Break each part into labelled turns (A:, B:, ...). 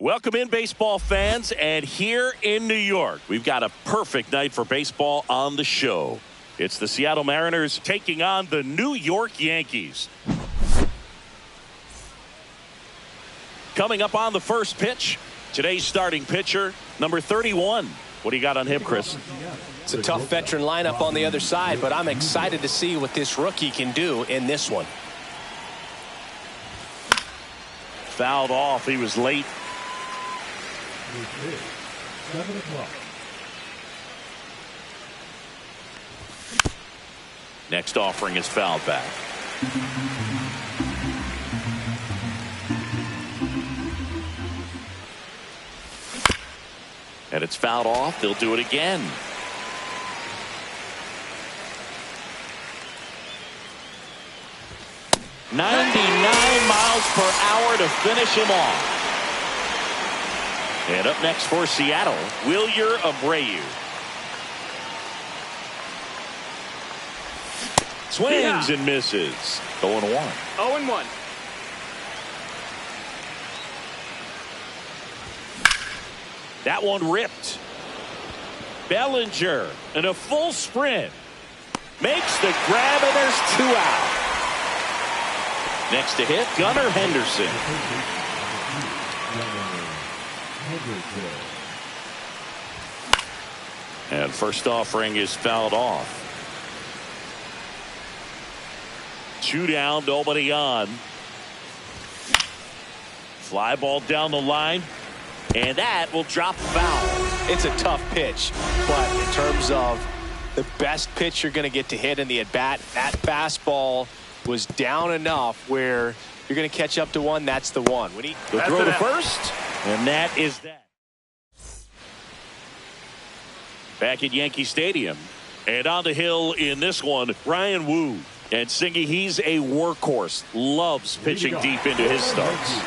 A: Welcome in, baseball fans, and here in New York, we've got a perfect night for baseball on the show. It's the Seattle Mariners taking on the New York Yankees. Coming up on the first pitch, today's starting pitcher, number 31. What do you got on him, Chris?
B: It's a tough veteran lineup on the other side, but I'm excited to see what this rookie can do in this one.
A: Fouled off. He was late.
C: 7 o'clock.
A: Next offering is fouled back. And it's fouled off. They'll do it again. .99 miles per hour to finish him off. And up next for Seattle, Wilyer Abreu. Swings and misses. 0-1.
D: 0-1.
A: That one ripped. Bellinger in a full sprint. Makes the grab, and there's 2 out. Next to hit, Gunnar Henderson. And first offering is fouled off. 2 down, nobody on. Fly ball down the line, and that will drop foul.
B: It's a tough pitch, but in terms of the best pitch you're going to get to hit in the at-bat, that fastball was down enough where you're going to catch up to one. That's the one.
A: He'll throw to first, and that is that. Back at Yankee Stadium, and on the hill in this one, Ryan Wu. And Singy, he's a workhorse. Loves pitching deep into his starts.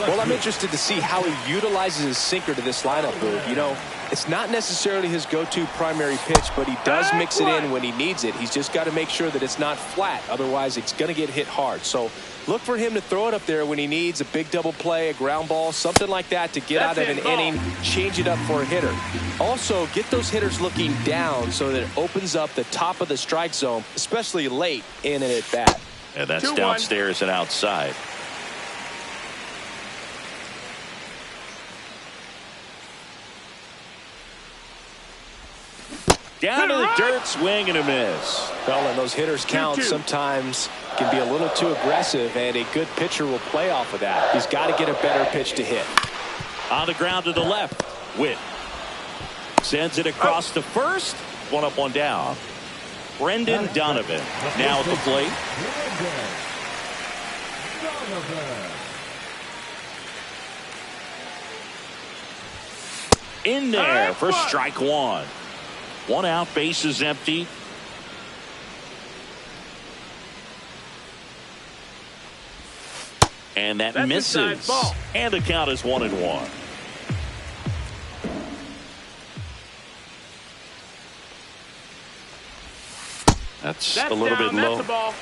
B: Well, I'm interested to see how he utilizes his sinker to this lineup, Boo. You know, it's not necessarily his go-to primary pitch, but he does mix it in when he needs it. He's just got to make sure that it's not flat. Otherwise, it's going to get hit hard. So look for him to throw it up there when he needs a big double play, a ground ball, something like that to get out of an inning, change it up for a hitter. Also, get those hitters looking down so that it opens up the top of the strike zone, especially late in an at-bat.
A: And that's downstairs and outside. Down to the dirt, swing and a miss.
B: Well, and those hitters count sometimes can be a little too aggressive, and a good pitcher will play off of that. He's got to get a better pitch to hit.
A: On the ground to the left, Witt sends it across to first. 1 up, 1 down. Brendan Donovan now at the plate. In there for strike 1. 1 out, base is empty. And that misses. And the count is 1-1. That's a little bit low.
D: That's the ball.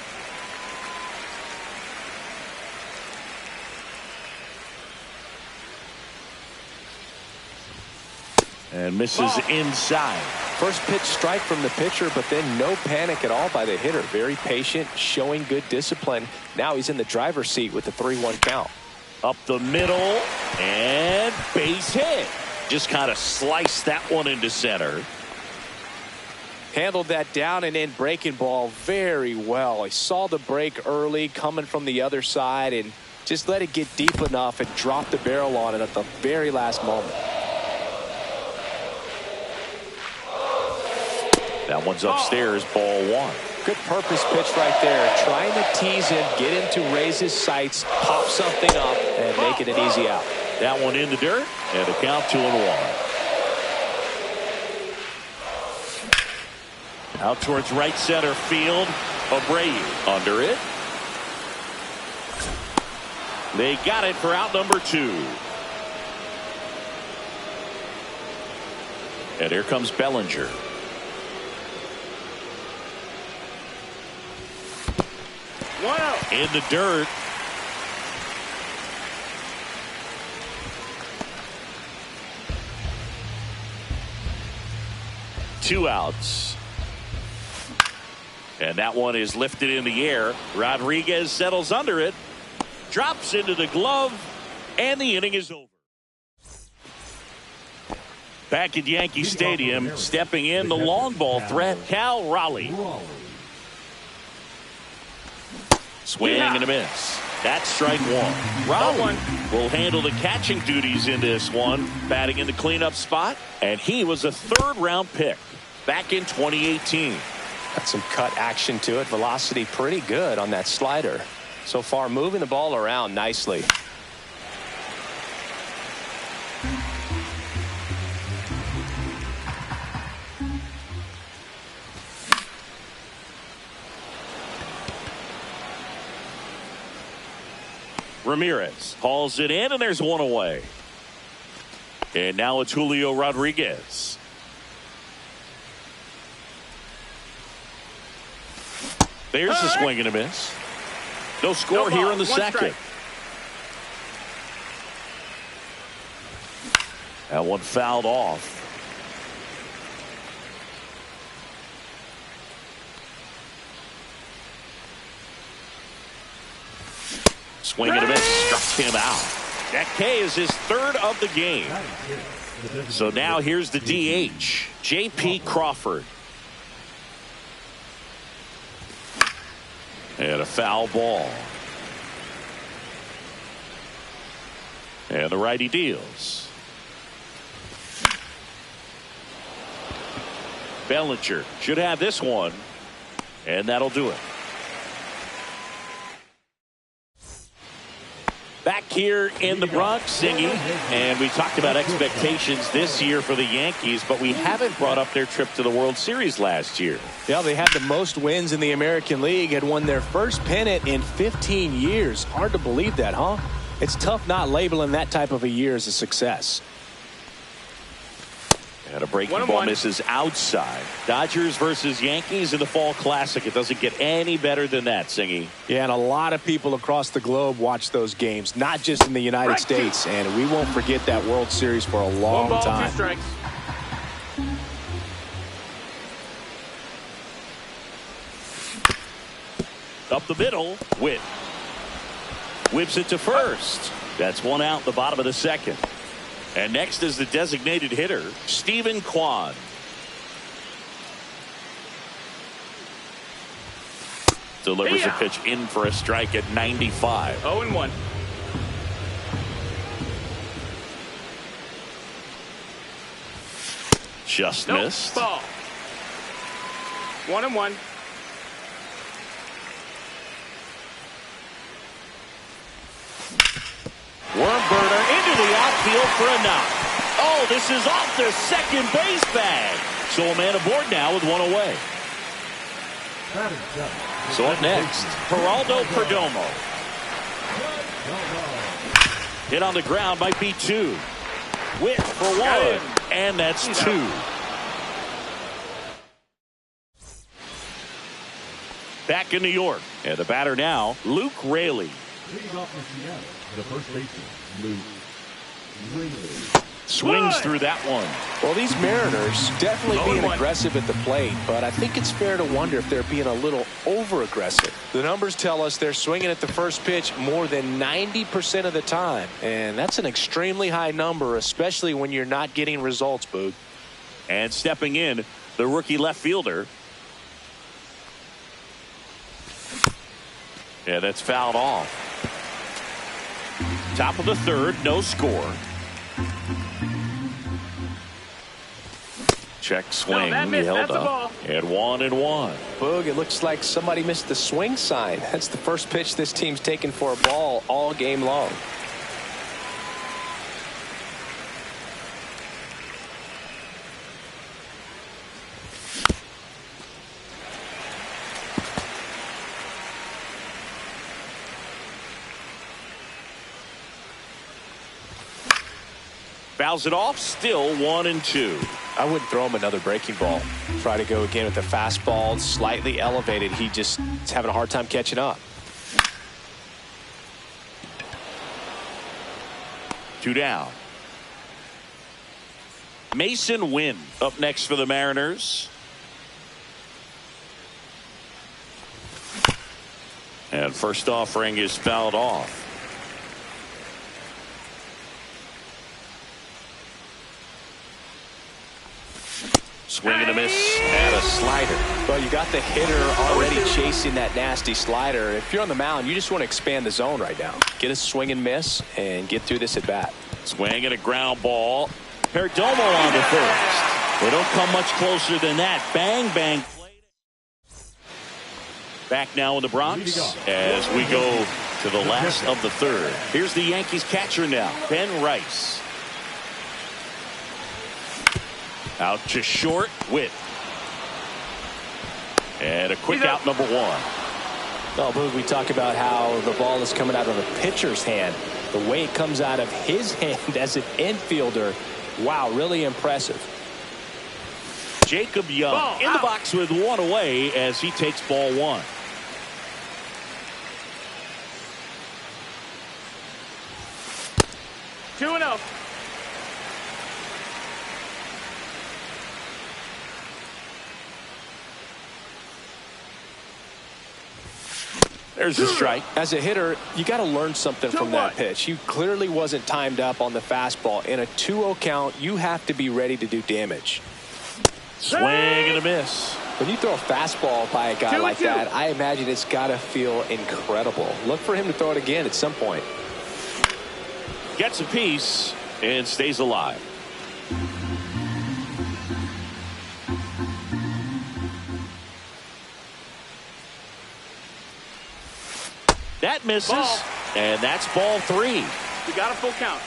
A: And misses inside.
B: First pitch strike from the pitcher, but then no panic at all by the hitter. Very patient, showing good discipline. Now he's in the driver's seat with the 3-1 count.
A: Up the middle, and base hit. Just kind of sliced that one into center.
B: Handled that down and in breaking ball very well. He saw the break early coming from the other side and just let it get deep enough and drop the barrel on it at the very last moment.
A: That one's upstairs, ball 1.
B: Good purpose pitch right there. Trying to tease him, get him to raise his sights, pop something up, and make it an easy out.
A: That one in the dirt, and the count 2-1. Out towards right center field. Abreu under it. They got it for out number 2. And here comes Bellinger. In the dirt. 2 outs. And that one is lifted in the air. Rodriguez settles under it, drops into the glove, and the inning is over. Back at Yankee Stadium, stepping in the long ball threat, Cal Raleigh. Swing and a miss. That's strike one. Raleigh will handle the catching duties in this one, batting in the cleanup spot, and he was a 3rd-round pick back in 2018.
B: Got some cut action to it. Velocity pretty good on that slider. So far, moving the ball around nicely.
A: Ramirez hauls it in, and there's one away. And now it's Julio Rodriguez. There's a swing and a miss. No score here in the second. That one fouled off. Swing and a miss, struck him out. That K is his 3rd of the game. So now here's the DH, J.P. Crawford. And a foul ball. And the righty deals. Bellinger should have this one. And that'll do it. Back here in the Bronx, Singy, and we talked about expectations this year for the Yankees, but we haven't brought up their trip to the World Series last year.
B: Yeah, they had the most wins in the American League, had won their first pennant in 15 years. Hard to believe that, huh? It's tough not labeling that type of a year as a success.
A: And a breaking ball misses outside. Dodgers versus Yankees in the Fall Classic. It doesn't get any better than that, Singy.
B: Yeah, and a lot of people across the globe watch those games, not just in the United States. And we won't forget that World Series for a long time.
C: 2 strikes.
A: Up the middle, Witt. Whips it to first. That's 1 out in the bottom of the second. And next is the designated hitter, Stephen Kwan. Delivers a pitch in for a strike at 95.
C: 0-1.
A: Just missed.
C: Ball. 1-1.
A: Wormburner into the outfield for a knock. Oh, this is off the second base bag. So a man aboard now with 1 away. So up next, Geraldo Perdomo. Hit on the ground, might be 2. Witt for 1, and that's 2. Back in New York, and the batter now, Luke Raley.
D: The first baseman, Luke Raley.
A: Swings through that one.
B: Well, these Mariners definitely being aggressive at the plate, but I think it's fair to wonder if they're being a little over-aggressive. The numbers tell us they're swinging at the first pitch more than 90% of the time, and that's an extremely high number, especially when you're not getting results, Boog.
A: And stepping in, the rookie left fielder. Yeah, that's fouled off. Top of the 3rd, no score. Check swing, he held up, and 1-1.
B: Boog, it looks like somebody missed the swing sign. That's the first pitch this team's taken for a ball all game long.
A: Fouls it off, still 1-2.
B: I wouldn't throw him another breaking ball. Try to go again with the fastball, slightly elevated. He just is having a hard time catching up.
A: 2 down. Mason Wynn up next for the Mariners. And first offering is fouled off. Swing and a miss and a slider.
B: Well, you got the hitter already chasing that nasty slider. If you're on the mound, you just want to expand the zone right now. Get a swing and miss and get through this at bat.
A: Swing and a ground ball. Perdomo on the first. They don't come much closer than that. Bang, bang. Back now in the Bronx as we go to the last of the third. Here's the Yankees catcher now, Ben Rice. Out to short, Witt. And a quick out, number one.
B: Well, Boog, we talk about how the ball is coming out of the pitcher's hand. The way it comes out of his hand as an infielder, wow, really impressive.
A: Jacob Young in the box with one away as he takes ball one.
C: Two and oh.
A: There's a strike.
B: As a hitter, you got to learn something from that pitch. He clearly wasn't timed up on the fastball. In a 2-0 count, you have to be ready to do damage.
A: Swing and a miss.
B: When you throw a fastball by a guy like that, I imagine it's got to feel incredible. Look for him to throw it again at some point.
A: Gets a piece and stays alive. That misses, and that's ball three.
C: You got a full count.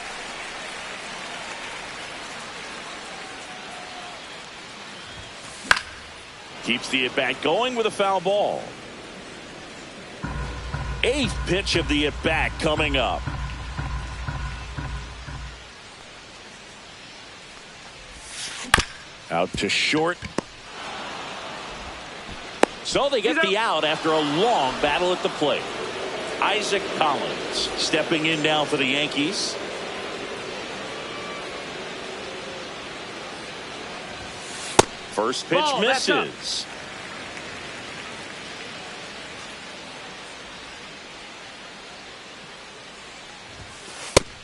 A: Keeps the at-bat going with a foul ball. Eighth pitch of the at-bat coming up. Out to short. So they get the out after a long battle at the plate. Isaac Collins stepping in now for the Yankees. First pitch misses.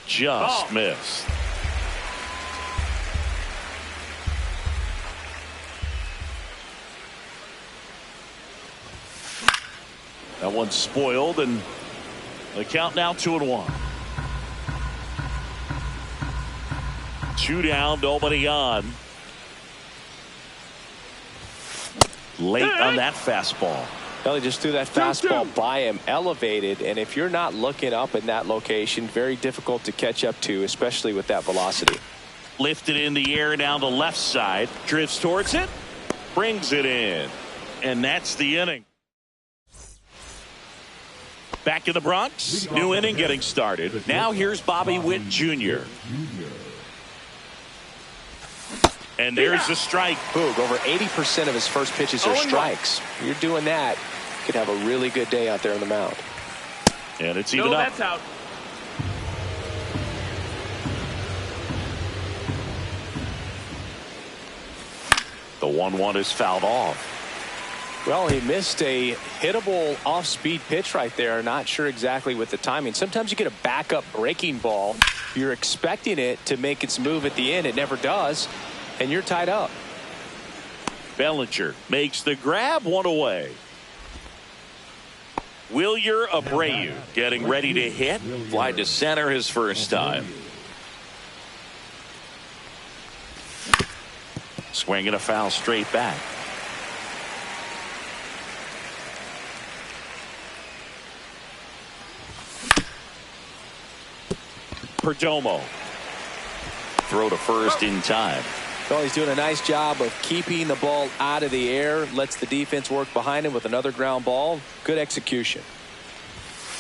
A: Just missed. That one's spoiled, and the count now 2-1. Two down, nobody on. Late on that fastball.
B: Well, he just threw that fastball by him, elevated, and if you're not looking up in that location, very difficult to catch up to, especially with that velocity.
A: Lifted in the air down the left side, drifts towards it, brings it in, and that's the inning. Back in the Bronx, new inning getting started. Now here's Bobby Witt Jr. And there's the strike.
B: Boog, over 80% of his first pitches are strikes. You're doing that, you could have a really good day out there on the mound.
A: And it's even up.
C: That's out.
A: The 1-1 is fouled off.
B: Well, he missed a hittable off-speed pitch right there. Not sure exactly with the timing. Sometimes you get a backup breaking ball. You're expecting it to make its move at the end. It never does, and you're tied up.
A: Bellinger makes the grab, one away. Wilyer Abreu getting ready to hit. Fly to center his first time. Swinging a foul straight back. Perdomo. Throw to first in time.
B: Well, he's doing a nice job of keeping the ball out of the air. Lets the defense work behind him with another ground ball. Good execution.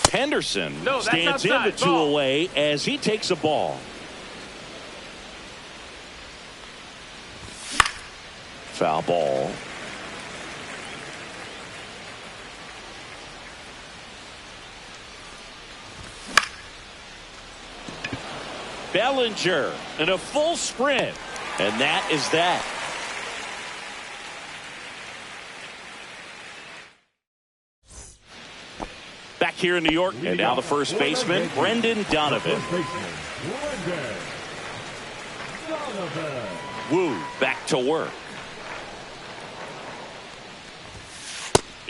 A: Henderson stands in the two away as he takes a ball. Foul ball. Bellinger in a full sprint. And that is that. Back here in New York, and now the first baseman, Brendan Donovan. Woo, back to work.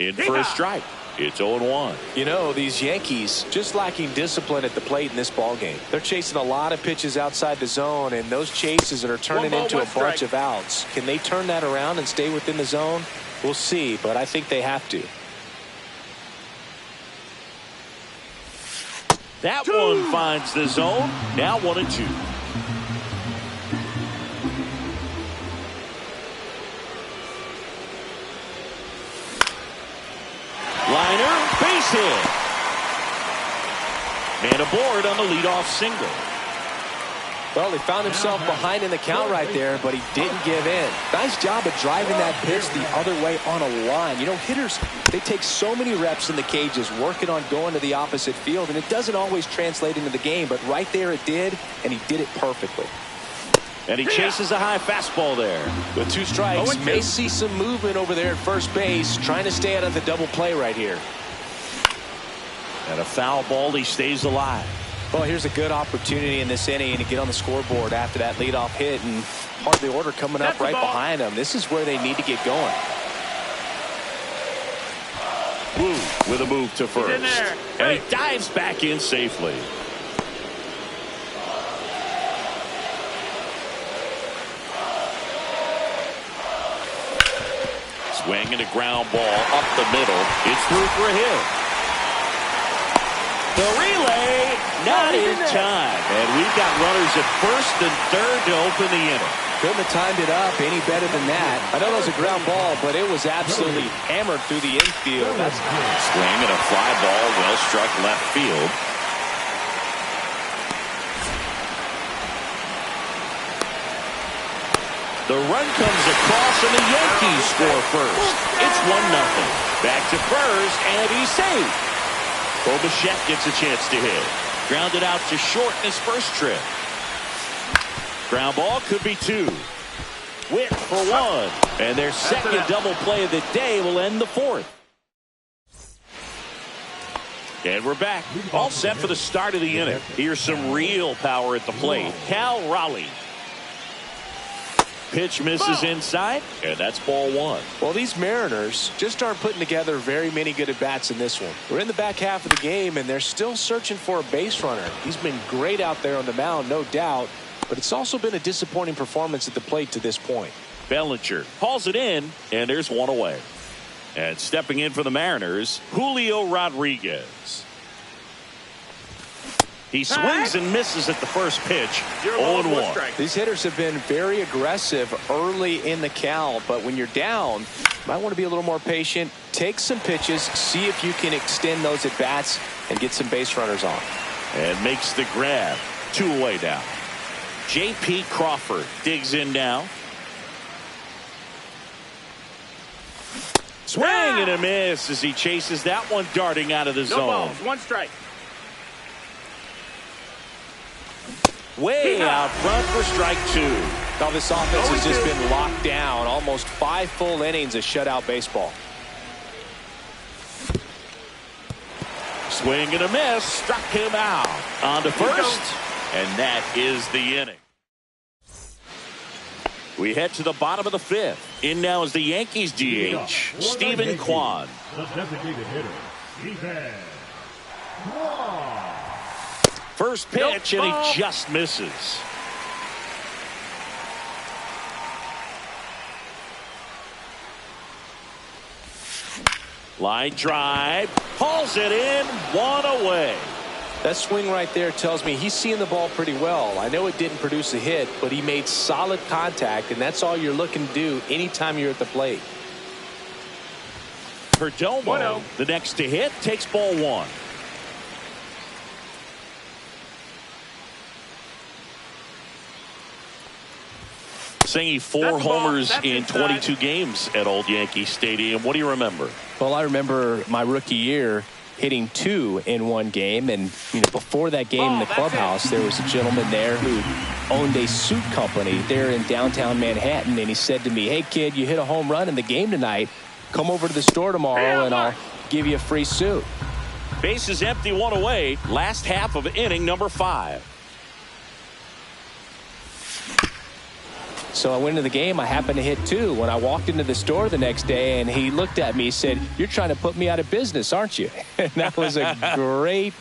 A: In for a strike. It's 0-1.
B: You know, these Yankees just lacking discipline at the plate in this ballgame. They're chasing a lot of pitches outside the zone, and those chases that are turning into a bunch of outs. Can they turn that around and stay within the zone? We'll see, but I think they have to.
A: That one finds the zone. Now 1-2. Liner, base hit. And aboard on the leadoff single.
B: Well, he found himself behind in the count right there, but he didn't give in. Nice job of driving that pitch the other way on a line. You know, hitters, they take so many reps in the cages working on going to the opposite field, and it doesn't always translate into the game, but right there it did, and he did it perfectly.
A: And he chases a high fastball there.
B: With 2 strikes, may see some movement over there at first base, trying to stay out of the double play right here.
A: And a foul ball, he stays alive.
B: Well, here's a good opportunity in this inning to get on the scoreboard after that leadoff hit, and part of the order coming up right behind them. This is where they need to get going.
A: Woo with a move to first. And he dives back in safely. Swing and a ground ball up the middle. It's through for a hit. The relay not in time. And we've got runners at first and third to open the inning.
B: Couldn't have timed it up any better than that. I know it was a ground ball, but it was absolutely hammered through the infield. That's
A: swing and a fly ball, well struck left field. The run comes across and the Yankees score first. It's 1-0. Back to first and he's safe. Bo Bichette gets a chance to hit. Grounded out to short in his first trip. Ground ball could be 2. Witt for 1. And their second double play of the day will end the 4th. And we're back. All set for the start of the inning. Here's some real power at the plate. Cal Raleigh. Pitch misses inside, and that's ball 1.
B: Well, these Mariners just aren't putting together very many good at-bats in this one. We're in the back half of the game, and they're still searching for a base runner. He's been great out there on the mound, no doubt, but it's also been a disappointing performance at the plate to this point.
A: Bellinger hauls it in, and there's 1 away. And stepping in for the Mariners, Julio Rodriguez. He swings and misses at the first pitch. 0-1.
B: These hitters have been very aggressive early in the count, but when you're down, you might want to be a little more patient. Take some pitches, see if you can extend those at bats and get some base runners on.
A: And makes the grab. 2 away now. J.P. Crawford digs in now. Swing and a miss as he chases that one darting out of the zone.
C: No balls, 1 strike.
A: Way out front for strike 2.
B: Now this offense has just been locked down. Almost 5 full innings of shutout baseball.
A: Swing and a miss. Struck him out. On to first. And that is the inning. We head to the bottom of the 5th. In now is the Yankees DH, Stephen Kwan.
D: The designated hitter, Stephen Kwan.
A: First pitch, and he just misses. Line drive, hauls it in, 1 away.
B: That swing right there tells me he's seeing the ball pretty well. I know it didn't produce a hit, but he made solid contact, and that's all you're looking to do anytime you're at the plate.
A: Perdomo, the next to hit, takes ball 1. Singing 4 homers in 22 games at Old Yankee Stadium. What do you remember?
B: Well, I remember my rookie year. hitting 2 in one game. And before that game in the clubhouse, there was a gentleman there who owned a suit company there in downtown Manhattan, and he said to me, "Hey kid, you hit a home run in the game tonight. Come over to the store tomorrow and I'll give you a free suit."
A: Bases empty, 1 away. Last half of inning number 5.
B: So I went into the game. I happened to hit 2 when I walked into the store the next day, and he looked at me and said, "You're trying to put me out of business, aren't you?" And that was a great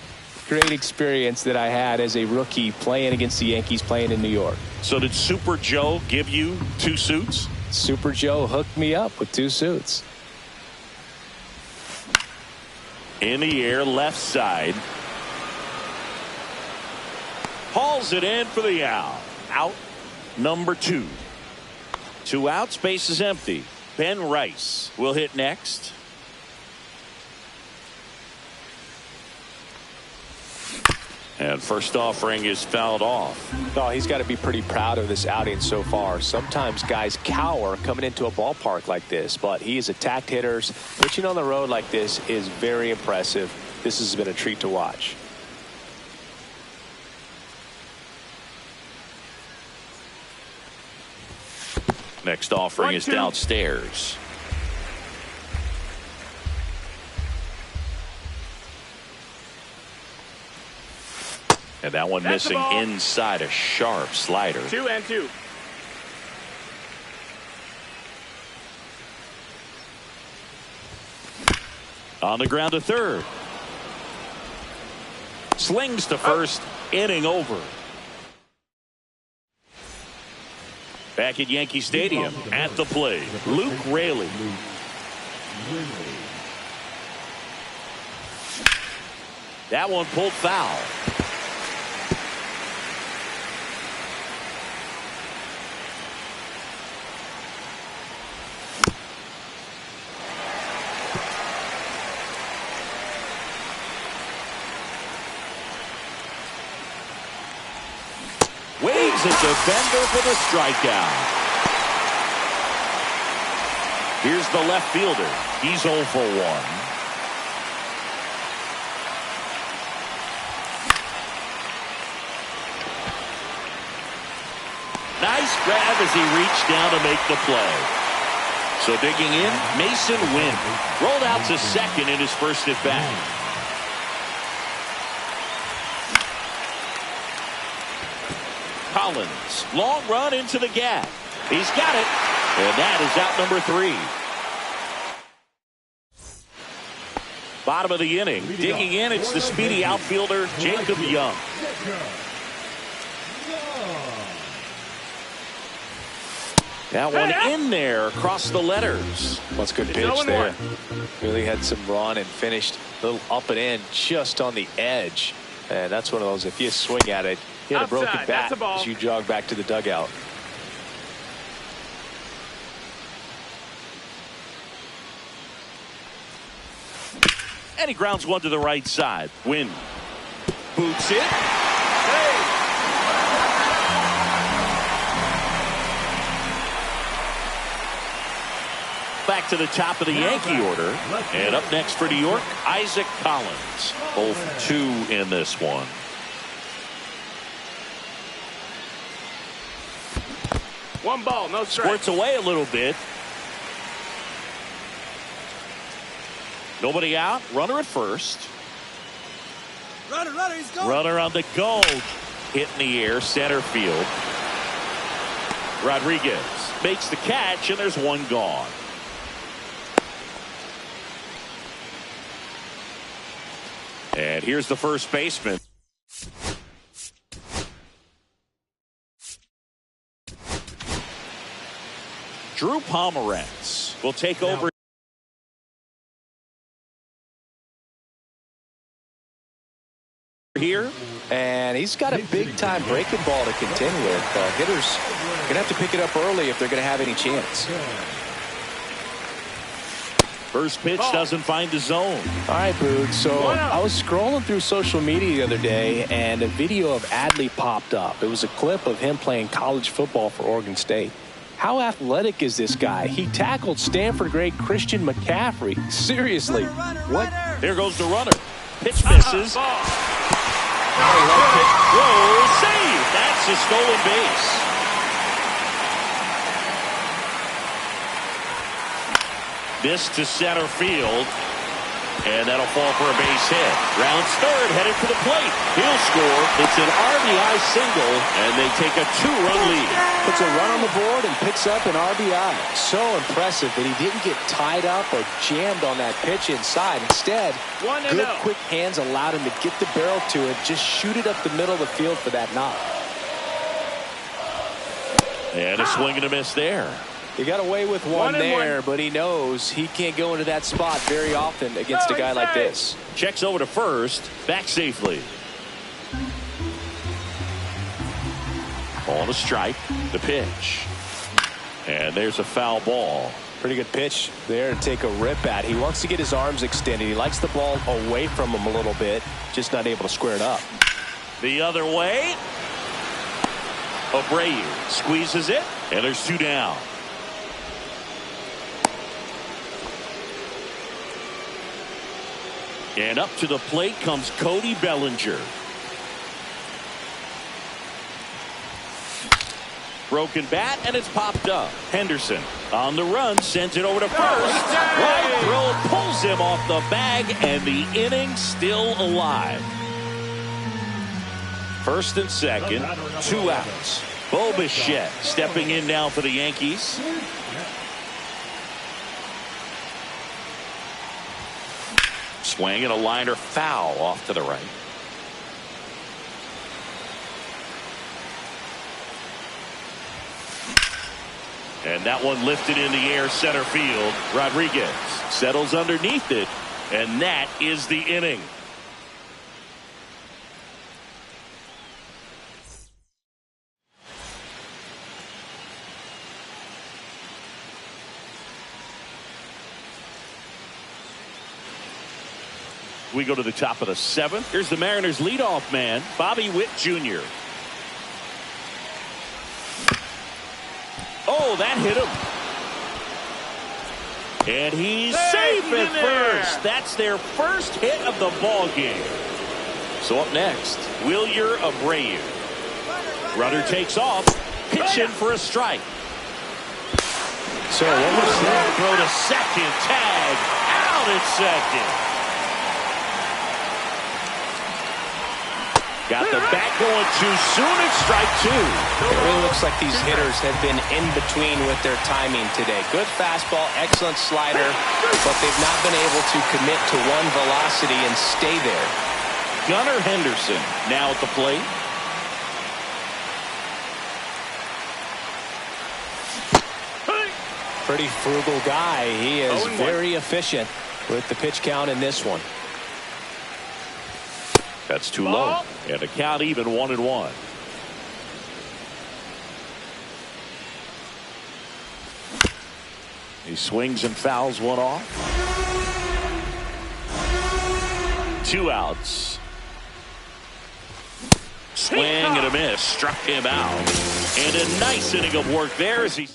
B: experience that I had as a rookie playing against the Yankees, playing in New York.
A: So did Super Joe give you 2 suits?
B: Super Joe hooked me up with 2 suits.
A: In the air, left side. Hauls it in for the out. Out number 2. 2 outs, base is empty. Ben Rice will hit next. And first offering is fouled off.
B: Oh, he's got to be pretty proud of this outing so far. Sometimes guys cower coming into a ballpark like this, but he has attacked hitters. Pitching on the road like this is very impressive. This has been a treat to watch.
A: Next offering is downstairs. And that one missing inside, a sharp slider.
C: 2-2.
A: On the ground to third. Slings to first. Inning over. Back at Yankee Stadium at the plate, Luke Raley. That one pulled foul. Waves a defender for the strikeout. Here's the left fielder. He's 0 for 1. Nice grab as he reached down to make the play. So digging in, Mason Wynn. Rolled out to second in his first at bat. Collins, long run into the gap. He's got it, and that is out number 3. Bottom of the inning, digging in, it's the speedy outfielder Jacob Young. That one in there across the letters.
B: That's a good pitch there. Really had some run and finished a little up and in just on the edge. And that's one of those, if you swing at it, hit a broken bat as you jog back to the dugout.
A: And he grounds one to the right side. Wynn boots it. Hey! Back to the top of the Yankee order. And up next for New York, Isaac Collins. Both 2 in this one.
C: One ball, no strike.
A: Squirts away a little bit. Nobody out. Runner at first.
E: Runner, he's going.
A: Runner on the go. Hit in the air, center field. Rodriguez makes the catch, and there's one gone. And here's the first baseman. Drew Pomeranz will take over here.
B: And he's got a big-time breaking ball to contend with. Hitters are going to have to pick it up early if they're going to have any chance.
A: First pitch doesn't find the zone.
B: All right, Boog. So I was scrolling through social media the other day, and a video of Adley popped up. It was a clip of him playing college football for Oregon State. How athletic is this guy? He tackled Stanford great Christian McCaffrey. Seriously, what
A: Here goes the runner. Pitch misses. Whoa, save. That's a stolen base. This to center field. And that'll fall for a base hit. Rounds third, headed for the plate. He'll score. It's an RBI single, and they take a 2-run lead.
B: Puts a run on the board and picks up an RBI. So impressive that he didn't get tied up or jammed on that pitch inside. Instead, good quick hands allowed him to get the barrel to it, just shoot it up the middle of the field for that knock.
A: And a swing and a miss there.
B: He got away with one there, but he knows he can't go into that spot very often against a guy like this.
A: Checks over to first, back safely. On a strike, the pitch. And there's a foul ball.
B: Pretty good pitch there to take a rip at. He wants to get his arms extended. He likes the ball away from him a little bit, just not able to square it up.
A: The other way. Abreu squeezes it, and there's 2 down. And up to the plate comes Cody Bellinger. Broken bat, and it's popped up. Henderson on the run, sends it over to first. Right throw pulls him off the bag, and the inning still alive. First and second, 2 outs. Bo Bichette stepping in now for the Yankees. Swing and a liner foul off to the right. And that one lifted in the air center field. Rodriguez settles underneath it, and that is the inning. We go to the top of the 7th. Here's the Mariners leadoff man, Bobby Witt Jr. Oh, that hit him. And he's safe at first. That's their first hit of the ball game. So up next, Wilyer Abreu. Runner takes off, pitching for a strike.
B: So what was that?
A: Throw to second, tag, out at second. Got the bat going too soon at strike 2.
B: It really looks like these hitters have been in between with their timing today. Good fastball, excellent slider, but they've not been able to commit to one velocity and stay there.
A: Gunnar Henderson now at the plate.
B: Pretty frugal guy. He is very efficient with the pitch count in this one.
A: That's too low. And the count even 1-1. He swings and fouls one off. 2 outs. Swing and a miss. Struck him out. And a nice inning of work there as he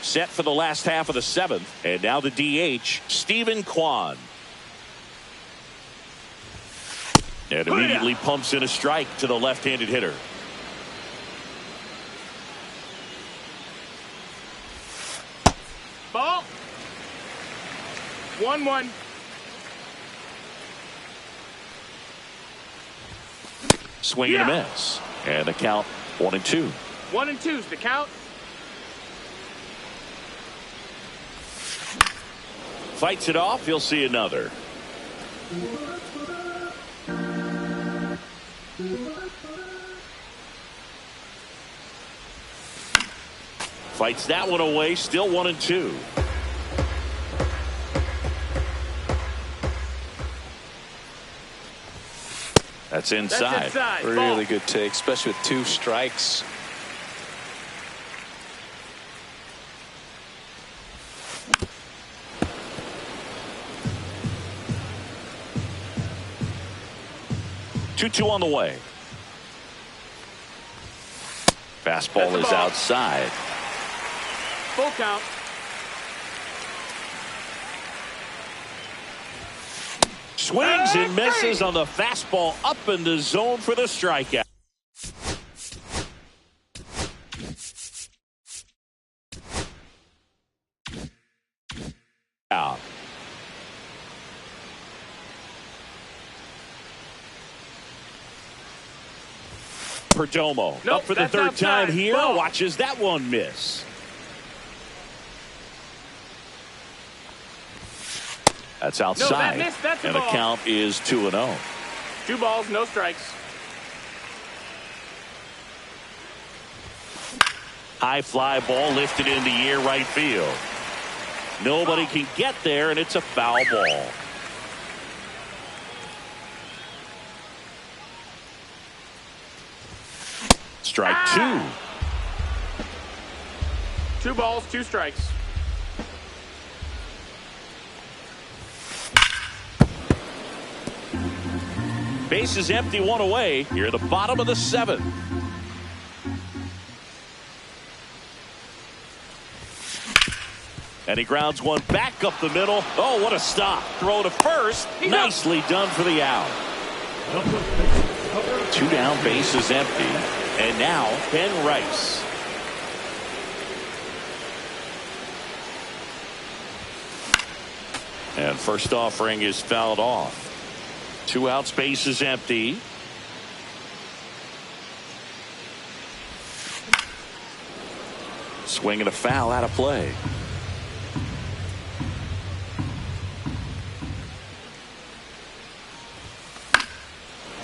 A: set for the last half of the 7th. And now the DH, Stephen Kwan. And immediately pumps in a strike to the left-handed hitter.
C: Ball. 1-1.
A: Swing and a miss. And the count 1-2.
C: 1-2's the count.
A: Fights it off. He'll see another. Fights that one away. Still 1-2. That's inside.
B: Really good take, especially with 2 strikes.
A: Two on the way. Fastball is outside.
C: Full count.
A: swings and misses on the fastball up in the zone for the strikeout. Out. Perdomo
C: Nope,
A: up for the
C: that's
A: third
C: outside.
A: time here.
C: Ball.
A: Watches that one miss. That's outside.
C: missed. That's a
A: and the
C: ball.
A: count is 2-0.
C: 2 balls, no strikes.
A: High fly ball lifted in the air right field. Nobody can get there, and it's a foul ball. Strike 2.
C: 2 balls, 2 strikes.
A: Base is empty, 1 away. Here at the bottom of the 7th. And he grounds one back up the middle. Oh, what a stop. Throw to first. Nicely done for the out. 2 down, base is empty. And now Ben Rice. And first offering is fouled off. 2 outs, base is empty. Swing and a foul out of play.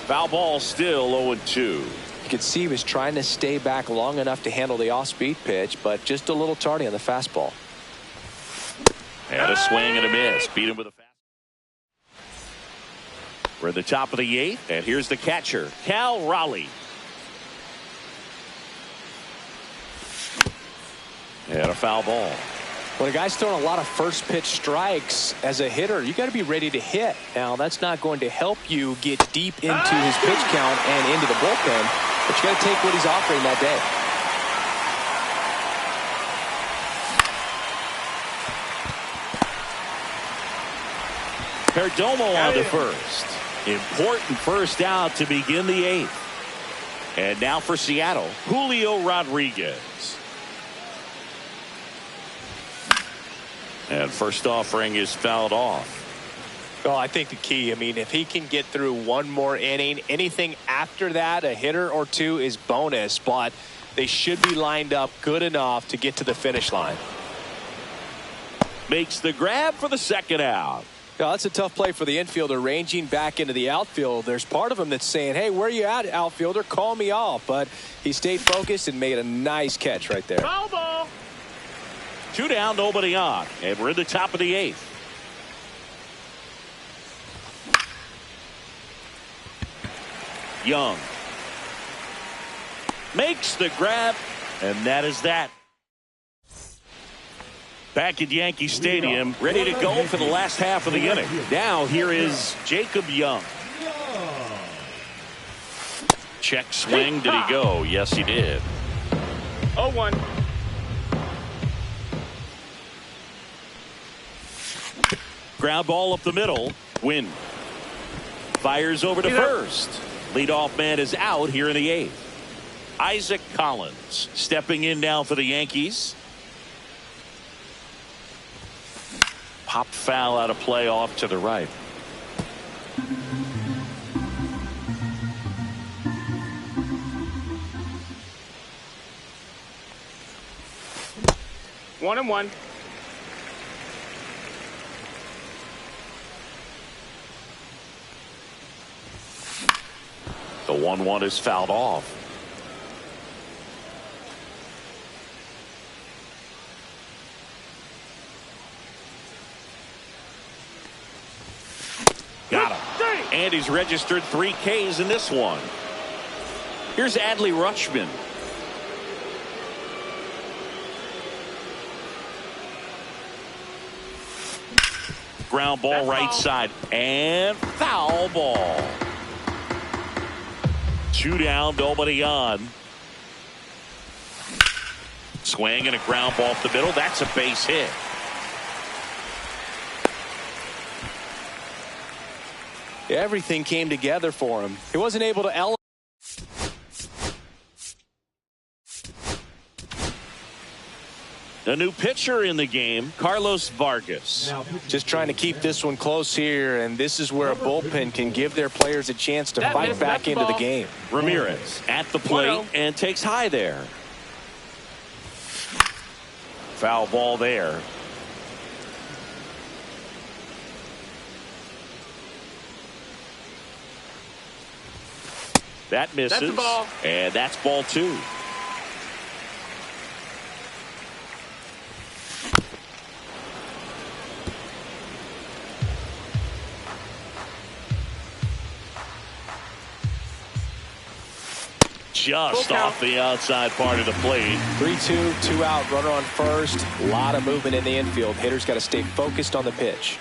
A: Foul ball, still 0-2.
B: You could see he was trying to stay back long enough to handle the off-speed pitch, but just a little tardy on the fastball.
A: And a swing and a miss. Beat him with a fastball. We're at the top of the 8th, and here's the catcher, Cal Raleigh. And a foul ball.
B: When a guy's throwing a lot of first pitch strikes as a hitter, you got to be ready to hit. Now, that's not going to help you get deep into his pitch count and into the bullpen, but you got to take what he's offering that day.
A: Perdomo on the first. Important first out to begin the 8th. And now for Seattle, Julio Rodriguez. And first offering is fouled off.
B: Well, I think the key, if he can get through one more inning, anything after that, a hitter or two is bonus, but they should be lined up good enough to get to the finish line.
A: Makes the grab for the second out.
B: Yeah, that's a tough play for the infielder, ranging back into the outfield. There's part of him that's saying, hey, where you at, outfielder? Call me off. But he stayed focused and made a nice catch right there.
C: Foul ball.
A: 2 down, nobody on. And we're in the top of the 8th. Young makes the grab, and that is that. Back at Yankee Stadium, ready to go for the last half of the inning. Now here is Jacob Young. Check swing. Did he go? Yes, he did.
C: 0-1.
A: Ground ball up the middle. Win. Fires over to first. Leadoff man is out here in the 8th. Isaac Collins stepping in now for the Yankees. Popped foul out of play off to the right.
C: One and one.
A: The 1-1 is fouled off. Got him. And he's registered 3 Ks in this one. Here's Adley Rutschman. Ground ball right side and foul ball. 2 down, nobody on. Swing and a ground ball up the middle. That's a base hit.
B: Everything came together for him. He wasn't able to elevate.
A: A new pitcher in the game, Carlos Vargas.
B: Just trying to keep this one close here, and this is where a bullpen can give their players a chance to fight back into the game.
A: Ramirez at the plate and takes high there. Foul ball there. That misses.
C: That's the ball.
A: And that's ball 2. Just off the outside part of the plate.
B: 3-2, 2 out, runner on first. A lot of movement in the infield. Hitter's got to stay focused on the pitch.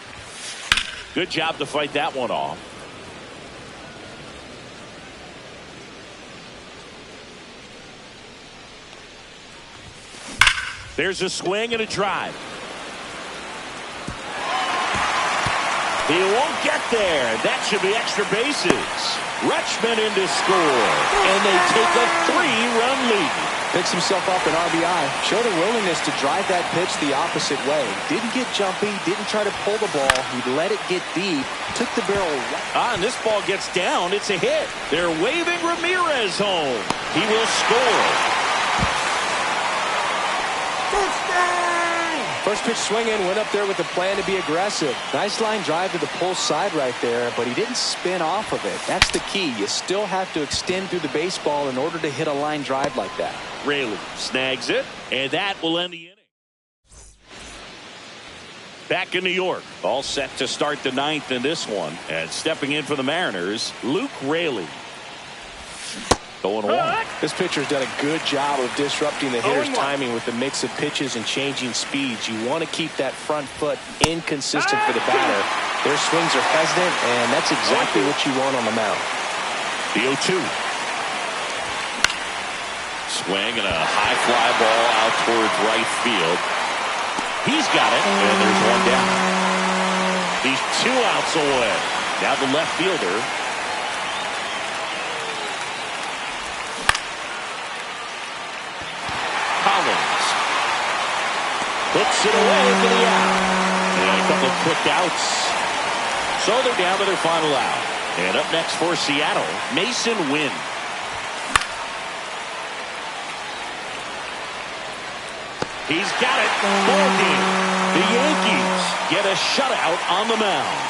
A: Good job to fight that one off. There's a swing and a drive. He won't get there. That should be extra bases. Rutschman in to score, and they take a 3-run lead.
B: Picks himself up an RBI. Showed a willingness to drive that pitch the opposite way. Didn't get jumpy, didn't try to pull the ball. He let it get deep, took the barrel right.
A: And this ball gets down. It's a hit. They're waving Ramirez home. He will score.
B: First pitch swinging, went up there with the plan to be aggressive. Nice line drive to the pull side right there, but he didn't spin off of it. That's the key. You still have to extend through the baseball in order to hit a line drive like that.
A: Raley snags it, and that will end the inning. Back in New York, all set to start the 9th in this one. And stepping in for the Mariners, Luke Raley. 0-1.
B: This pitcher's done a good job of disrupting the hitter's timing with the mix of pitches and changing speeds. You want to keep that front foot inconsistent for the batter. Their swings are hesitant, and that's exactly what you want on the mound.
A: The 0-2. Swing and a high fly ball out towards right field. He's got it, and there's one down. He's 2 outs away. Now the left fielder. Collins puts it away for the out. And a couple of quick outs. So they're down to their final out. And up next for Seattle, Mason Wynn. He's got it. Ball game. The Yankees get a shutout on the mound.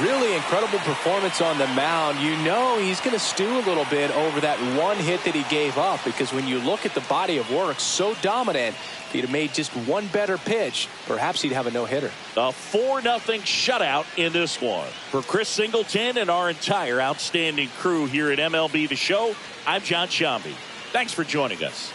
B: Really incredible performance on the mound. You know he's going to stew a little bit over that one hit that he gave up, because when you look at the body of work, so dominant, if he'd have made just one better pitch, perhaps he'd have a no-hitter.
A: A 4-0 shutout in this one. For Chris Singleton and our entire outstanding crew here at MLB The Show, I'm John Sciambi. Thanks for joining us.